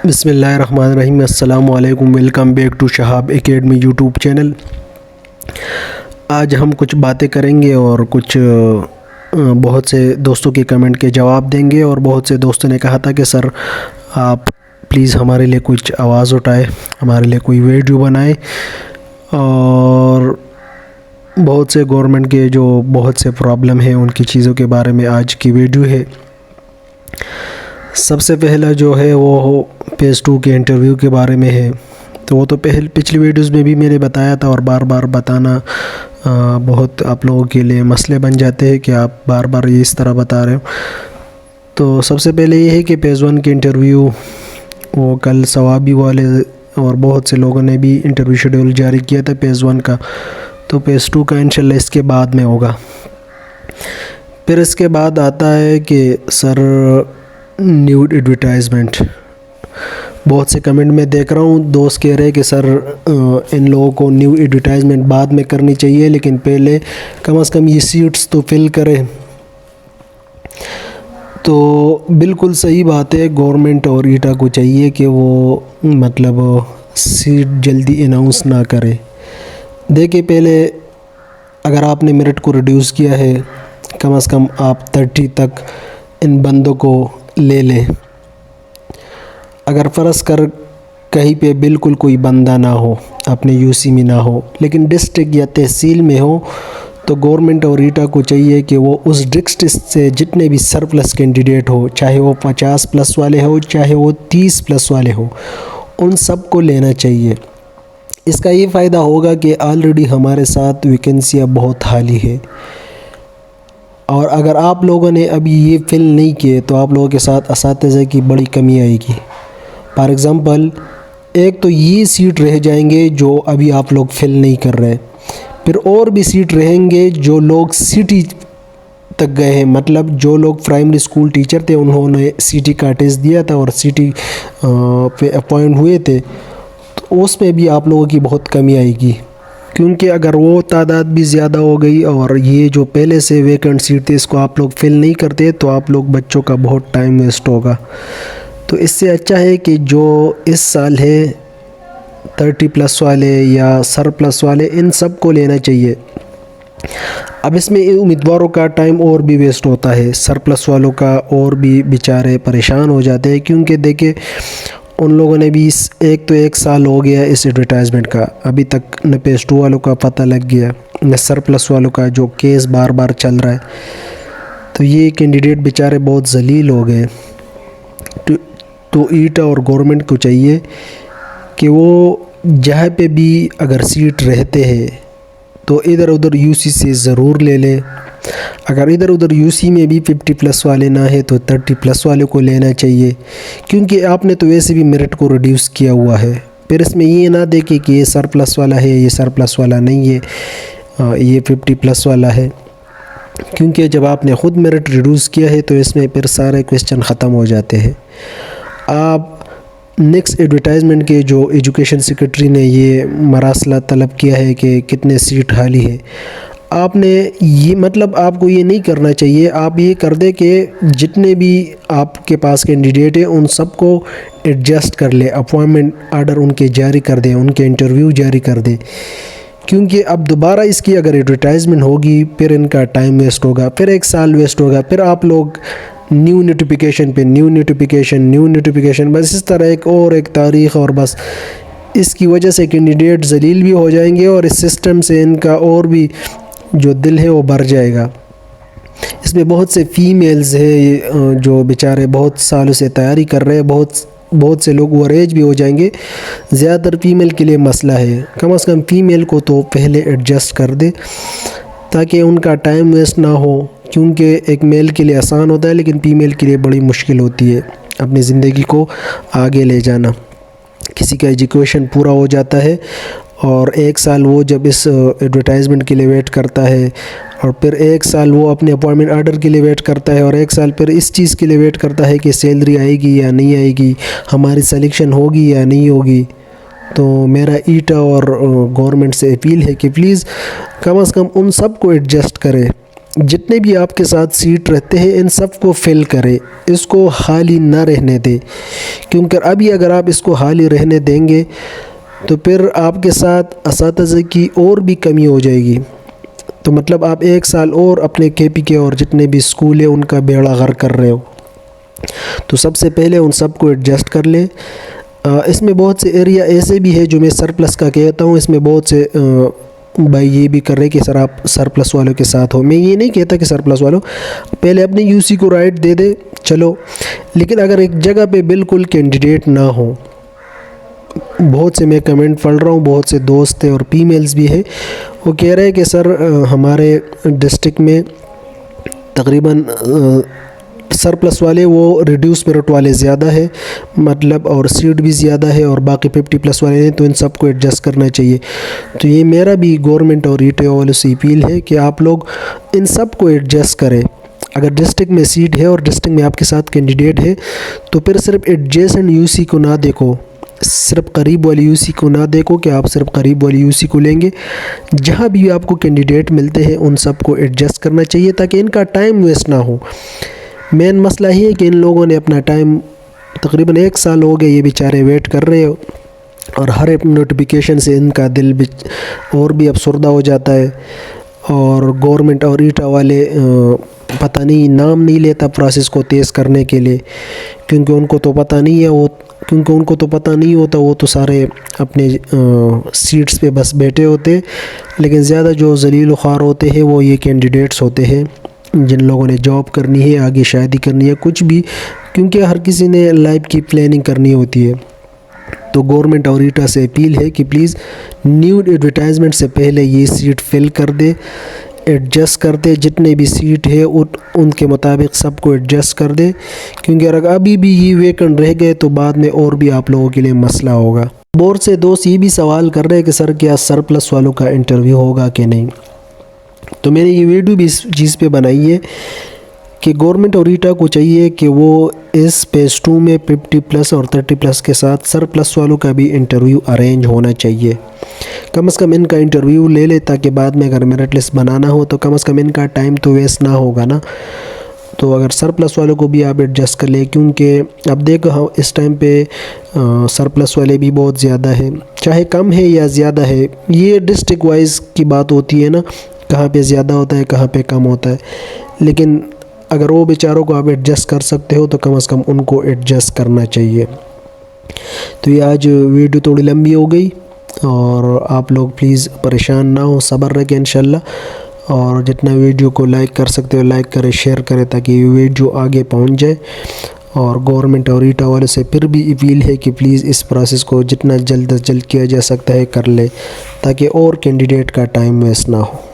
بسم اللہ الرحمن الرحیم۔ السلام علیکم، welcome back to Shahab academy YouTube channel. آج ہم کچھ باتیں کریں گے اور کچھ بہت سے دوستوں کے کمنٹ کے جواب دیں گے، اور بہت سے دوستوں نے کہا تھا کہ سر آپ پلیز ہمارے لیے کچھ آواز اٹھائے، ہمارے لیے کوئی ویڈیو بنائے، اور بہت سے گورنمنٹ کے جو بہت سے پرابلم ہیں ان کی چیزوں کے بارے میں آج کی ویڈیو ہے۔ سب سے پہلا جو ہے وہ فیز 2 کے انٹرویو کے بارے میں ہے۔ تو وہ تو پچھلی ویڈیوز میں بھی میں نے بتایا تھا، اور بار بار بتانا بہت آپ لوگوں کے لیے مسئلے بن جاتے ہیں کہ آپ بار بار اس طرح بتا رہے ہو۔ تو سب سے پہلے یہ ہے کہ فیز 1 کے انٹرویو وہ کل ثوابی والے اور بہت سے لوگوں نے بھی انٹرویو شیڈول جاری کیا تھا فیز 1 کا، تو فیز 2 کا انشاءاللہ اس کے بعد میں ہوگا۔ پھر اس کے بعد آتا ہے کہ سر نیوڈ ایڈورٹائزمنٹ، بہت سے کمنٹ میں دیکھ رہا ہوں دوست کہہ رہے کہ سر ان لوگوں کو نیو ایڈورٹائزمنٹ بعد میں کرنی چاہیے، لیکن پہلے کم از کم یہ سیٹس تو فل کریں۔ تو بالکل صحیح بات ہے، گورنمنٹ اور ایٹا کو چاہیے کہ وہ مطلب سیٹ جلدی اناؤنس نہ کرے۔ دیکھیں پہلے اگر آپ نے میرٹ کو ریڈیوس کیا ہے، کم از کم آپ 30 تک ان بندوں کو لے لیں۔ اگر فرض کر کہیں پہ بالکل کوئی بندہ نہ ہو، اپنے یو سی میں نہ ہو، لیکن ڈسٹرکٹ یا تحصیل میں ہو، تو گورنمنٹ اور ایٹا کو چاہیے کہ وہ اس ڈسٹرکٹ سے جتنے بھی سرپلس کینڈیڈیٹ ہو، چاہے وہ 50+ والے ہو، چاہے وہ 30+ والے ہو، ان سب کو لینا چاہیے۔ اس کا یہ فائدہ ہوگا کہ آلریڈی ہمارے ساتھ ویکنسیاں بہت خالی ہے، اور اگر آپ لوگوں نے ابھی یہ فل نہیں کیے تو آپ لوگوں کے ساتھ اساتذہ کی بڑی کمی آئے گی۔ فار ایگزامپل ایک تو یہ سیٹ رہ جائیں گے جو ابھی آپ لوگ فل نہیں کر رہے، پھر اور بھی سیٹ رہیں گے جو لوگ سٹی تک گئے ہیں، مطلب جو لوگ پرائمری اسکول ٹیچر تھے انہوں نے سٹی کا ٹیسٹ دیا تھا اور سٹی پہ اپوائنٹ ہوئے تھے، تو اس میں بھی آپ لوگوں کی بہت کمی آئے گی، کیونکہ اگر وہ تعداد بھی زیادہ ہو گئی اور یہ جو پہلے سے ویکنٹ سیٹ تھی اس کو آپ لوگ فل نہیں کرتے تو آپ لوگ بچوں کا بہت ٹائم ویسٹ ہوگا۔ تو اس سے اچھا ہے کہ جو اس سال ہے 30+ والے یا سرپلس والے ان سب کو لینا چاہیے۔ اب اس میں امیدواروں کا ٹائم اور بھی ویسٹ ہوتا ہے، سرپلس والوں کا اور بھی بیچارے پریشان ہو جاتے ہیں، کیونکہ دیکھیں ان لوگوں نے بھی ایک سال ہو گیا اس ایڈورٹائزمنٹ کا، ابھی تک نہ فیز 2 والوں کا پتہ لگ گیا نہ سرپلس والوں کا جو کیس بار بار چل رہا ہے۔ تو یہ کینڈیڈیٹ بیچارے بہت ذلیل ہو گئے۔ تو ایٹا اور گورنمنٹ کو چاہیے کہ وہ جہاں پہ بھی اگر سیٹ رہتے ہیں تو ادھر ادھر یو سی سے ضرور لے لیں۔ اگر ادھر ادھر یو سی میں بھی 50+ والے نہ ہیں تو 30+ والے کو لینا چاہیے، کیونکہ آپ نے تو ویسے بھی میرٹ کو ریڈیوس کیا ہوا ہے۔ پھر اس میں یہ نہ دیکھیں کہ یہ سرپلس والا ہے، یہ سرپلس والا نہیں ہے، یہ 50+ والا ہے، کیونکہ جب آپ نے خود میرٹ ریڈیوس کیا ہے تو اس میں پھر سارے کویسچن ختم ہو جاتے ہیں۔ آپ نیکسٹ ایڈورٹائزمنٹ کے جو ایجوکیشن سیکرٹری نے یہ مراسلہ طلب کیا ہے کہ کتنے سیٹ خالی ہے، آپ نے یہ مطلب آپ کو یہ نہیں کرنا چاہیے، آپ یہ کر دیں کہ جتنے بھی آپ کے پاس کینڈیڈیٹ ہیں ان سب کو ایڈجسٹ کر لیں، اپوائنٹمنٹ آرڈر ان کے جاری کر دیں، ان کے انٹرویو جاری کر دیں، کیونکہ اب دوبارہ اس کی اگر ایڈورٹائزمنٹ ہوگی پھر ان کا ٹائم ویسٹ ہوگا، پھر ایک سال ویسٹ ہوگا، پھر آپ لوگ نیو نوٹیفیکیشن پہ نیو نوٹیفیکیشن، بس اس طرح ایک تاریخ، اور بس اس کی وجہ سے کینڈیڈیٹ ذلیل بھی ہو جائیں گے اور اس سسٹم سے ان کا اور بھی جو دل ہے وہ بھر جائے گا۔ اس میں بہت سے فیمیلز ہیں جو بیچارے بہت سالوں سے تیاری کر رہے ہیں، بہت سے لوگ اوور ایج بھی ہو جائیں گے، زیادہ تر فیمیل کے لیے مسئلہ ہے، کم از کم فیمیل کو تو پہلے ایڈجسٹ کر دے تاکہ ان کا ٹائم ویسٹ نہ ہو، کیونکہ ایک میل کے لیے آسان ہوتا ہے لیکن فیمیل کے لیے بڑی مشکل ہوتی ہے اپنی زندگی کو آگے لے جانا۔ کسی کا ایجوکیشن پورا ہو جاتا ہے اور ایک سال وہ جب اس ایڈورٹائزمنٹ کے لیے ویٹ کرتا ہے، اور پھر ایک سال وہ اپنے اپوائنٹمنٹ آرڈر کے لیے ویٹ کرتا ہے، اور ایک سال پھر اس چیز کے لیے ویٹ کرتا ہے کہ سیلری آئے گی یا نہیں آئے گی، ہماری سلیکشن ہوگی یا نہیں ہوگی۔ تو میرا ایٹا اور گورنمنٹ سے اپیل ہے کہ پلیز کم از کم ان سب کو ایڈجسٹ کرے، جتنے بھی آپ کے ساتھ سیٹ رہتے ہیں ان سب کو فل کرے، اس کو خالی نہ رہنے دے، کیونکہ ابھی اگر آپ اس کو خالی رہنے دیں گے تو پھر آپ کے ساتھ اساتذہ کی اور بھی کمی ہو جائے گی، تو مطلب آپ 1 سال اور اپنے کے پی کے اور جتنے بھی اسکول ہیں ان کا بیڑا غرق کر رہے ہو۔ تو سب سے پہلے ان سب کو ایڈجسٹ کر لیں۔ اس میں بہت سے ایریا ایسے بھی ہے جو میں سرپلس کا کہتا ہوں، اس میں بہت سے بھائی یہ بھی کر رہے کہ سر آپ سرپلس والوں کے ساتھ ہو۔ میں یہ نہیں کہتا کہ سرپلس والوں پہلے اپنے یو سی کو رائٹ دے دے چلو، لیکن اگر ایک جگہ پہ بالکل کینڈیڈیٹ نہ ہو، بہت سے میں کمنٹ پڑھ رہا ہوں، بہت سے دوست ہیں اور فی میلز بھی ہیں، وہ کہہ رہے ہیں کہ سر ہمارے ڈسٹرکٹ میں تقریباً سرپلس والے وہ ریڈیوس میرٹ والے زیادہ ہے، مطلب اور سیٹ بھی زیادہ ہے، اور باقی 50+ والے ہیں، تو ان سب کو ایڈجسٹ کرنا چاہیے۔ تو یہ میرا بھی گورنمنٹ اور ایٹا والوں سے اپیل ہے کہ آپ لوگ ان سب کو ایڈجسٹ کریں۔ اگر ڈسٹرکٹ میں سیٹ ہے اور ڈسٹرکٹ میں آپ کے ساتھ کینڈیڈیٹ ہے تو پھر صرف ایڈجیسنٹ یو سی کو نہ دیکھو، صرف قریب والی یو سی کو نہ دیکھو کہ آپ صرف قریب والی یو سی کو لیں گے، جہاں بھی آپ کو کینڈیڈیٹ ملتے ہیں ان سب کو ایڈجسٹ کرنا چاہیے تاکہ ان کا ٹائم ویسٹ نہ ہو۔ مین مسئلہ یہ ہے کہ ان لوگوں نے اپنا ٹائم تقریباً 1 سال ہو گئے، یہ بیچارے ویٹ کر رہے ہو، اور ہر ایک نوٹیفیکیشن سے ان کا دل اور بھی افسردہ ہو جاتا ہے، اور گورنمنٹ اور ایٹا والے پتہ نہیں نام نہیں لیتا پروسیس کو تیز کرنے کے لیے، کیونکہ ان کو تو پتہ نہیں ہے ہوتا، وہ تو سارے اپنے سیٹس پہ بس بیٹھے ہوتے، لیکن زیادہ جو ذلیل و خوار ہوتے ہیں وہ یہ کینڈیڈیٹس ہوتے ہیں جن لوگوں نے جاب کرنی ہے، آگے شادی کرنی ہے، کچھ بھی، کیونکہ ہر کسی نے لائف کی پلاننگ کرنی ہوتی ہے۔ تو گورنمنٹ اور ایٹا سے اپیل ہے کہ پلیز نیو ایڈورٹائزمنٹ سے پہلے یہ سیٹ فل کر دے، ایڈجسٹ کر دے، جتنے بھی سیٹ ہے ان کے مطابق سب کو ایڈجسٹ کر دے، کیونکہ اگر ابھی بھی یہ ویکنٹ رہ گئے تو بعد میں اور بھی آپ لوگوں کے لیے مسئلہ ہوگا۔ بہت سے دوست یہ بھی سوال کر رہے ہیں کہ سر کیا سرپلس والوں کا انٹرویو ہوگا کہ نہیں، تو میں نے یہ ویڈیو بھی اس چیز پہ بنائی ہے کہ گورنمنٹ اور ایٹا کو چاہیے کہ وہ اس فیز 2 میں 50+ اور 30+ کے ساتھ سرپلس والوں کا بھی انٹرویو ارینج ہونا چاہیے، کم از کم ان کا انٹرویو لے لے تاکہ بعد میں اگر میرٹ لسٹ بنانا ہو تو کم از کم ان کا ٹائم تو ویسٹ نہ ہوگا نا۔ تو اگر سرپلس والوں کو بھی آپ ایڈجسٹ کر لیں، کیونکہ اب دیکھو اس ٹائم پہ سرپلس والے بھی بہت زیادہ ہیں، چاہے کم ہے یا زیادہ ہے، یہ ڈسٹرکٹ وائز کی بات ہوتی ہے نا، کہاں پہ زیادہ ہوتا ہے کہاں پہ کم ہوتا ہے، لیکن اگر وہ بیچاروں کو آپ ایڈجسٹ کر سکتے ہو تو کم از کم ان کو ایڈجسٹ کرنا چاہیے۔ تو یہ آج ویڈیو تھوڑی لمبی ہو گئی، اور آپ لوگ پلیز پریشان نہ ہو، صبر رکھیں انشاءاللہ، اور جتنا ویڈیو کو لائک کر سکتے ہو لائک کریں، شیئر کریں تاکہ یہ ویڈیو آگے پہنچ جائے، اور گورنمنٹ اور ایٹا والے سے پھر بھی اپیل ہے کہ پلیز اس پروسیس کو جتنا جلد از جلد کیا جا سکتا ہے کر لے تاکہ اور کینڈیڈیٹ کا ٹائم ویسٹ نہ ہو۔